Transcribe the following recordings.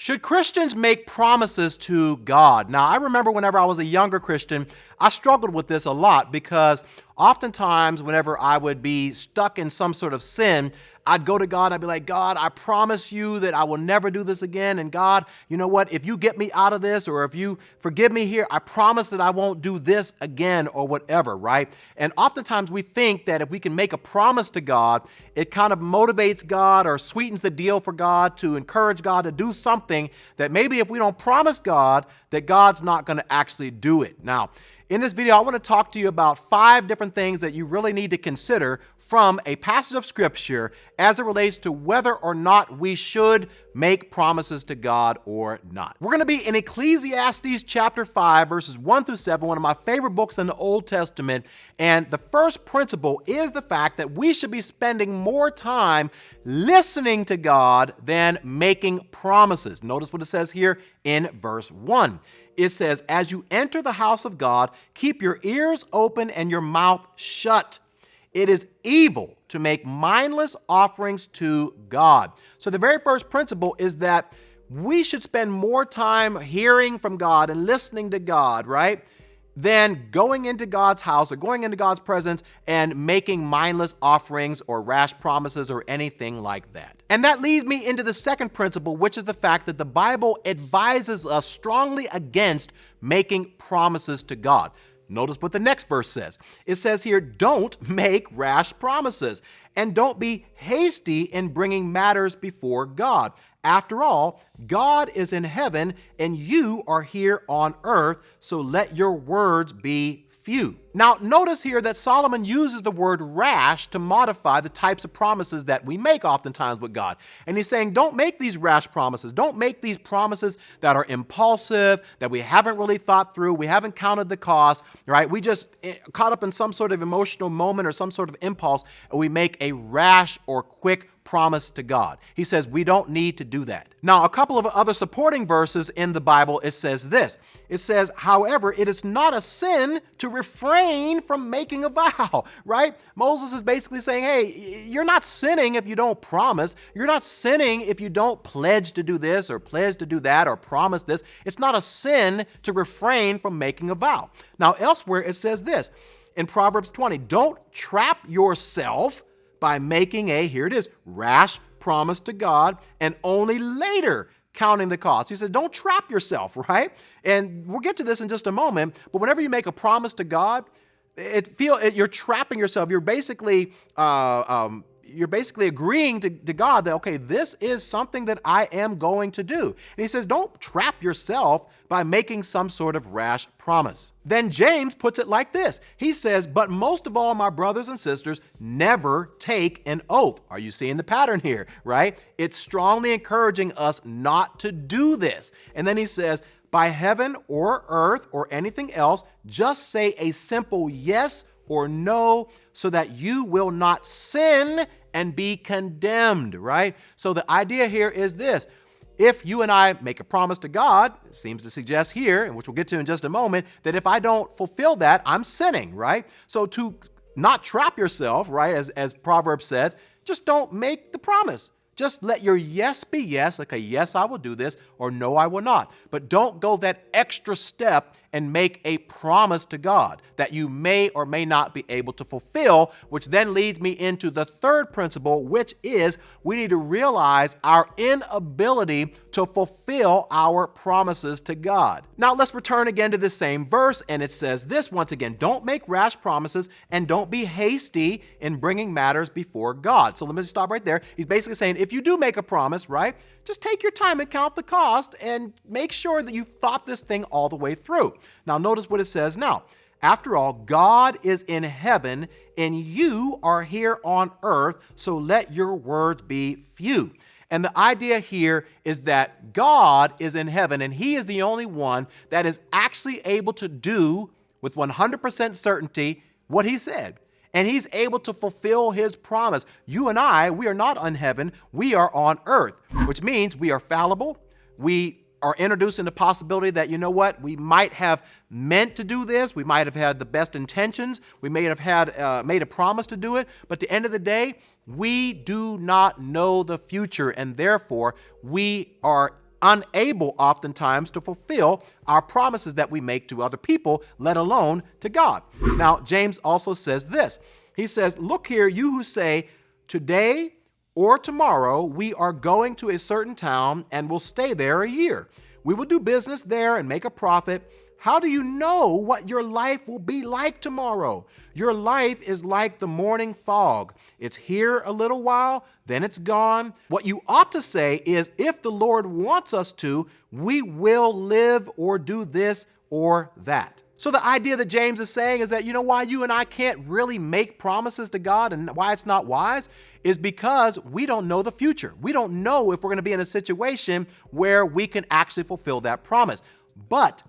Should Christians make promises to God? Now, I remember whenever I was a younger Christian, I struggled with this a lot because oftentimes whenever I would be stuck in some sort of sin, I'd go to God, I'd be like, God, I promise you that I will never do this again. And God, you know what? If you get me out of this or if you forgive me here, I promise that I won't do this again or whatever, right? And oftentimes we think that if we can make a promise to God, it kind of motivates God or sweetens the deal for God to encourage God to do something that maybe if we don't promise God, that God's not going to actually do it. Now, in this video, I want to talk to you about 5 different things that you really need to consider from a passage of Scripture as it relates to whether or not we should make promises to God or not. We're going to be in Ecclesiastes chapter 5, verses 1 through 7, one of my favorite books in the Old Testament. And the first principle is the fact that we should be spending more time listening to God than making promises. Notice what it says here in verse 1. It says, as you enter the house of God, keep your ears open and your mouth shut. It is evil to make mindless offerings to God. So the very first principle is that we should spend more time hearing from God and listening to God, right? Than going into God's house or going into God's presence and making mindless offerings or rash promises or anything like that. And that leads me into the second principle, which is the fact that the Bible advises us strongly against making promises to God. Notice what the next verse says. It says here, don't make rash promises and don't be hasty in bringing matters before God. After all, God is in heaven and you are here on earth, so let your words be few. Now, notice here that Solomon uses the word rash to modify the types of promises that we make oftentimes with God. And he's saying, don't make these rash promises. Don't make these promises that are impulsive, that we haven't really thought through. We haven't counted the cost, right? We just caught up in some sort of emotional moment or some sort of impulse, and we make a rash or quick promise to God. He says we don't need to do that. Now, a couple of other supporting verses in the Bible, it says this. It says, however, it is not a sin to refrain from making a vow, right? Moses is basically saying, hey, you're not sinning if you don't promise. You're not sinning if you don't pledge to do this or pledge to do that or promise this. It's not a sin to refrain from making a vow. Now, elsewhere, it says this in Proverbs 20, don't trap yourself by making a, here it is, rash promise to God and only later counting the cost. He says, don't trap yourself, right? And we'll get to this in just a moment, but whenever you make a promise to God, you're trapping yourself. You're basically agreeing to God that, okay, this is something that I am going to do. And he says, don't trap yourself by making some sort of rash promise. Then James puts it like this. He says, but most of all, my brothers and sisters, never take an oath. Are you seeing the pattern here, right? It's strongly encouraging us not to do this. And then he says, by heaven or earth or anything else, just say a simple yes or no so that you will not sin and be condemned, right? So the idea here is this. If you and I make a promise to God, it seems to suggest here, and which we'll get to in just a moment, that if I don't fulfill that, I'm sinning, right? So to not trap yourself, right, as Proverbs says, just don't make the promise. Just let your yes be yes, like a yes, I will do this, or no, I will not. But don't go that extra step and make a promise to God that you may or may not be able to fulfill, which then leads me into the third principle, which is we need to realize our inability to fulfill our promises to God. Now, let's return again to this same verse, and it says this once again, don't make rash promises and don't be hasty in bringing matters before God. So let me just stop right there. He's basically saying, if you do make a promise, right, just take your time and count the cost and make sure that you've thought this thing all the way through. Now, notice what it says now. After all, God is in heaven and you are here on earth, so let your words be few. And the idea here is that God is in heaven and he is the only one that is actually able to do with 100% certainty what he said. And he's able to fulfill his promise. You and I, we are not on heaven, we are on earth, which means we are fallible. We are introducing the possibility that, you know what, we might have meant to do this. We might have had the best intentions. We may have had made a promise to do it. But at the end of the day, we do not know the future. And therefore, we are unable oftentimes to fulfill our promises that we make to other people, let alone to God. Now, James also says this. He says, look here, you who say, today or tomorrow we are going to a certain town and will stay there a year. We will do business there and make a profit. How do you know what your life will be like tomorrow? Your life is like the morning fog. It's here a little while, then it's gone. What you ought to say is, if the Lord wants us to, we will live or do this or that. So the idea that James is saying is that, you know why you and I can't really make promises to God and why it's not wise is because we don't know the future. We don't know if we're going to be in a situation where we can actually fulfill that promise. But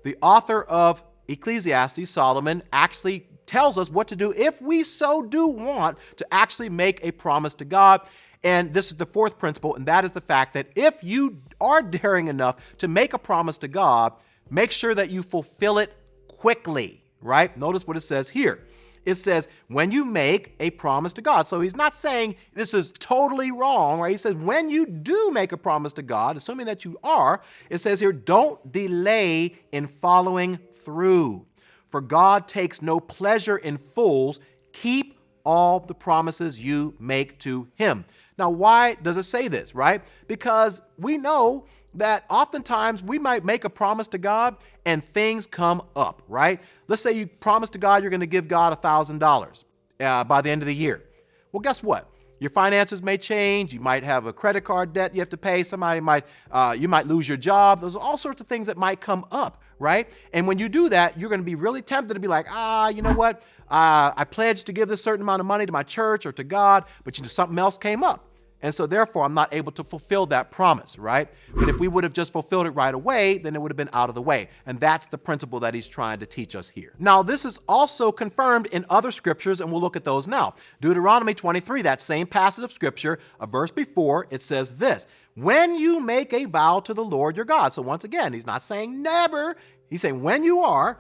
the author of Ecclesiastes, Solomon, actually tells us what to do if we so do want to actually make a promise to God. And this is the fourth principle, and that is the fact that if you are daring enough to make a promise to God, make sure that you fulfill it quickly, right? Notice what it says here. It says, when you make a promise to God. So he's not saying this is totally wrong, right? He says, when you do make a promise to God, assuming that you are, it says here, don't delay in following through. For God takes no pleasure in fools. Keep all the promises you make to him. Now, why does it say this, right? Because we know that oftentimes we might make a promise to God and things come up, right? Let's say you promise to God you're going to give God $1,000 by the end of the year. Well, guess what? Your finances may change. You might have a credit card debt you have to pay. You might lose your job. There's all sorts of things that might come up, right? And when you do that, you're going to be really tempted to be like, you know what? I pledged to give this certain amount of money to my church or to God, but something else came up. And so therefore, I'm not able to fulfill that promise, right? But if we would have just fulfilled it right away, then it would have been out of the way. And that's the principle that he's trying to teach us here. Now, this is also confirmed in other scriptures, and we'll look at those now. Deuteronomy 23, that same passage of scripture, a verse before, it says this, when you make a vow to the Lord your God. So once again, he's not saying never. He's saying when you are,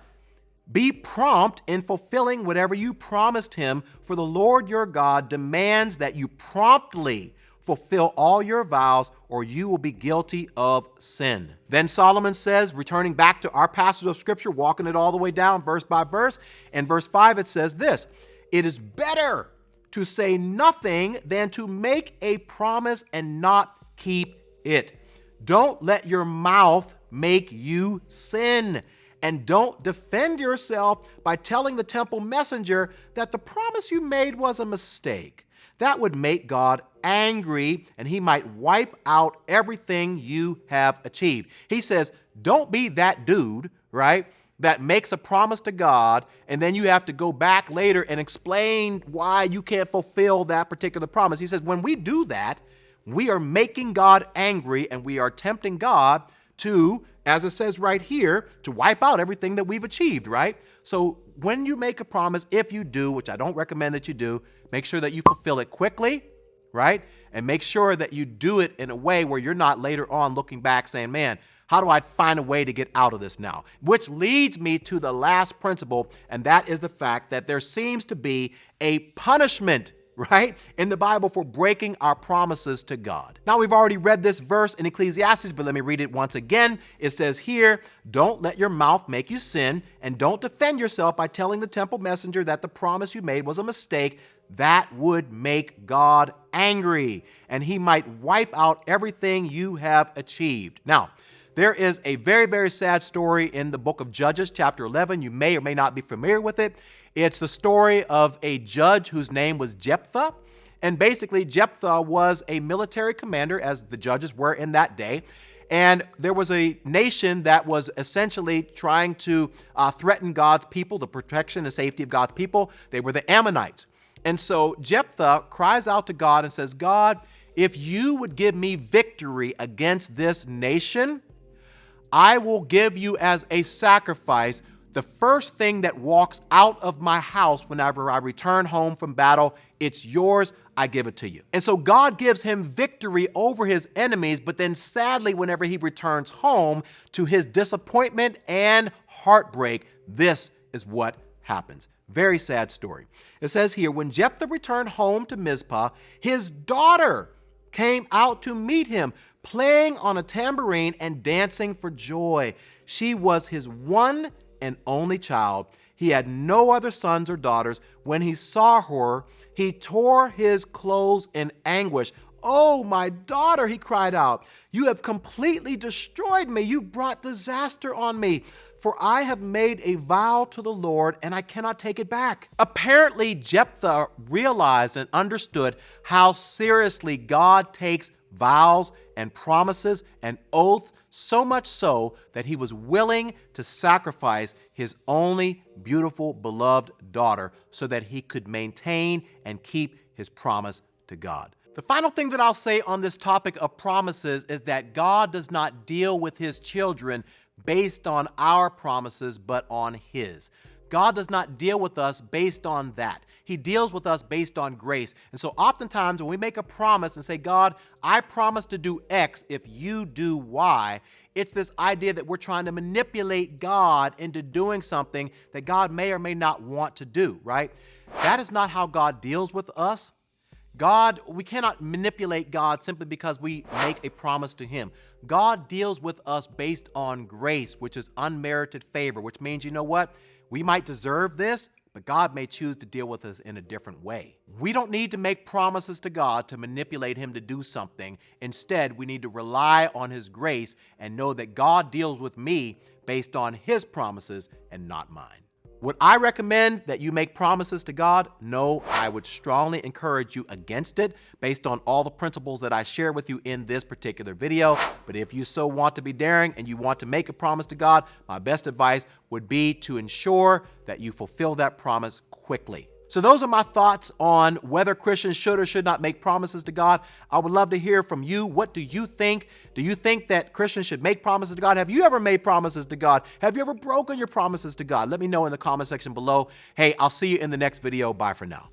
be prompt in fulfilling whatever you promised him, for the Lord your God demands that you promptly fulfill all your vows, or you will be guilty of sin. Then Solomon says, returning back to our passage of scripture, walking it all the way down verse by verse, in verse 5 it says this, it is better to say nothing than to make a promise and not keep it. Don't let your mouth make you sin. And don't defend yourself by telling the temple messenger that the promise you made was a mistake. That would make God angry, and he might wipe out everything you have achieved. He says, don't be that dude, right, that makes a promise to God, and then you have to go back later and explain why you can't fulfill that particular promise. He says, when we do that, we are making God angry, and we are tempting God to, as it says right here, to wipe out everything that we've achieved, right? So when you make a promise, if you do, which I don't recommend that you do, make sure that you fulfill it quickly, right? And make sure that you do it in a way where you're not later on looking back saying, man, how do I find a way to get out of this now? Which leads me to the last principle, and that is the fact that there seems to be a punishment, right, in the Bible for breaking our promises to God. Now, we've already read this verse in Ecclesiastes, but let me read it once again. It says here, don't let your mouth make you sin, and don't defend yourself by telling the temple messenger that the promise you made was a mistake. That would make God angry, and he might wipe out everything you have achieved. Now, there is a very, very sad story in the book of Judges, chapter 11. You may or may not be familiar with it. It's the story of a judge whose name was Jephthah. And basically, Jephthah was a military commander, as the judges were in that day. And there was a nation that was essentially trying to threaten God's people, the protection and safety of God's people. They were the Ammonites. And so Jephthah cries out to God and says, God, if you would give me victory against this nation, I will give you as a sacrifice the first thing that walks out of my house whenever I return home from battle. It's yours. I give it to you. And so God gives him victory over his enemies, but then sadly, whenever he returns home, to his disappointment and heartbreak, this is what happens. Very sad story. It says here, when Jephthah returned home to Mizpah, his daughter came out to meet him, playing on a tambourine and dancing for joy. She was his one and only child. He had no other sons or daughters. When he saw her, he tore his clothes in anguish. "Oh, my daughter," he cried out, "you have completely destroyed me. You brought disaster on me. For I have made a vow to the Lord, and I cannot take it back." Apparently, Jephthah realized and understood how seriously God takes vows and promises and oaths, so much so that he was willing to sacrifice his only beautiful, beloved daughter so that he could maintain and keep his promise to God. The final thing that I'll say on this topic of promises is that God does not deal with his children based on our promises, but on his. God does not deal with us based on that. He deals with us based on grace. And so oftentimes when we make a promise and say, "God, I promise to do X if you do Y," it's this idea that we're trying to manipulate God into doing something that God may or may not want to do, right? That is not how God deals with us. We cannot manipulate God simply because we make a promise to him. God deals with us based on grace, which is unmerited favor, which means, you know what? We might deserve this, but God may choose to deal with us in a different way. We don't need to make promises to God to manipulate him to do something. Instead, we need to rely on his grace and know that God deals with me based on his promises and not mine. Would I recommend that you make promises to God? No, I would strongly encourage you against it based on all the principles that I share with you in this particular video. But if you so want to be daring and you want to make a promise to God, my best advice would be to ensure that you fulfill that promise quickly. So those are my thoughts on whether Christians should or should not make promises to God. I would love to hear from you. What do you think? Do you think that Christians should make promises to God? Have you ever made promises to God? Have you ever broken your promises to God? Let me know in the comment section below. Hey, I'll see you in the next video. Bye for now.